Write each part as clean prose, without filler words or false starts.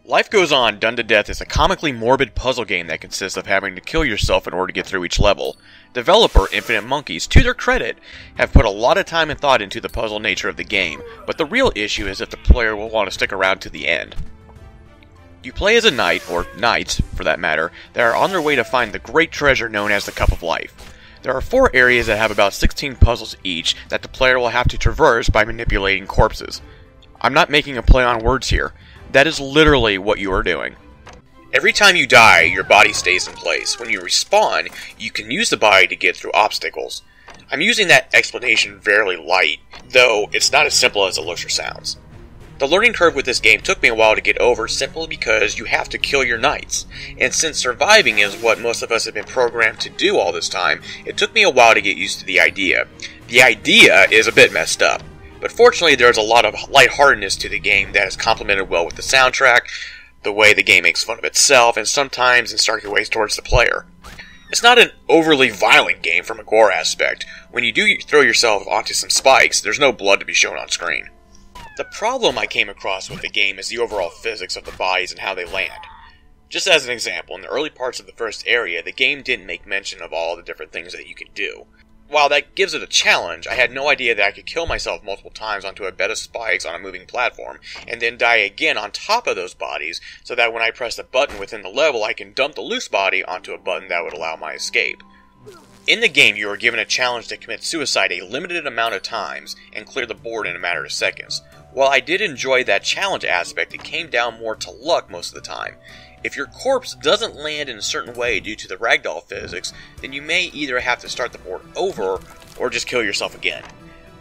Life Goes On Done to Death is a comically morbid puzzle game that consists of having to kill yourself in order to get through each level. Developer Infinite Monkeys, to their credit, have put a lot of time and thought into the puzzle nature of the game, but the real issue is if the player will want to stick around to the end. You play as a knight, or knights for that matter, that are on their way to find the great treasure known as the Cup of Life. There are 4 areas that have about 16 puzzles each that the player will have to traverse by manipulating corpses. I'm not making a play on words here. That is literally what you are doing. Every time you die, your body stays in place. When you respawn, you can use the body to get through obstacles. I'm using that explanation fairly light, though it's not as simple as it looks or sounds. The learning curve with this game took me a while to get over simply because you have to kill your knights, and since surviving is what most of us have been programmed to do all this time, it took me a while to get used to the idea. The idea is a bit messed up. But fortunately, there's a lot of lightheartedness to the game that is complemented well with the soundtrack, the way the game makes fun of itself, and sometimes in starker ways towards the player. It's not an overly violent game from a gore aspect. When you do throw yourself onto some spikes, there's no blood to be shown on screen. The problem I came across with the game is the overall physics of the bodies and how they land. Just as an example, in the early parts of the first area, the game didn't make mention of all the different things that you could do. While that gives it a challenge, I had no idea that I could kill myself multiple times onto a bed of spikes on a moving platform, and then die again on top of those bodies, so that when I press a button within the level, I can dump the loose body onto a button that would allow my escape. In the game, you are given a challenge to commit suicide a limited amount of times, and clear the board in a matter of seconds. While I did enjoy that challenge aspect, it came down more to luck most of the time. If your corpse doesn't land in a certain way due to the ragdoll physics, then you may either have to start the board over, or just kill yourself again.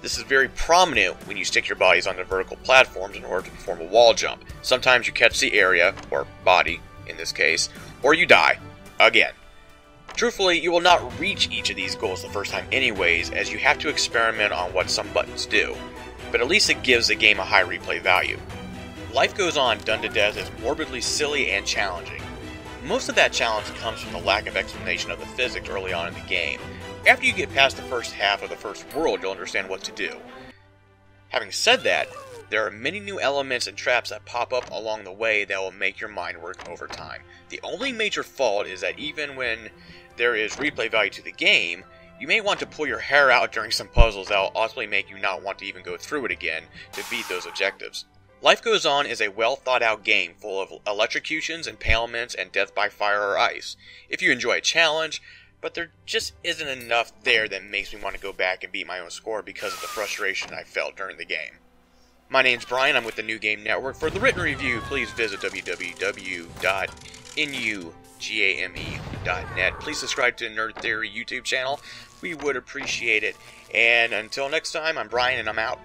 This is very prominent when you stick your bodies onto vertical platforms in order to perform a wall jump. Sometimes you catch the area, or body in this case, or you die, again. Truthfully, you will not reach each of these goals the first time anyways, as you have to experiment on what some buttons do, but at least it gives the game a high replay value. Life Goes On Done to Death is morbidly silly and challenging. Most of that challenge comes from the lack of explanation of the physics early on in the game. After you get past the first half of the first world, you'll understand what to do. Having said that, there are many new elements and traps that pop up along the way that will make your mind work over time. The only major fault is that even when there is replay value to the game, you may want to pull your hair out during some puzzles that will ultimately make you not want to even go through it again to beat those objectives. Life Goes On is a well thought out game full of electrocutions, impalements, and death by fire or ice. If you enjoy a challenge, but there just isn't enough there that makes me want to go back and beat my own score because of the frustration I felt during the game. My name's Brian, I'm with the New Game Network. For the written review, please visit www.nugame.net. Please subscribe to the Nerd Theory YouTube channel. We would appreciate it. And until next time, I'm Brian and I'm out.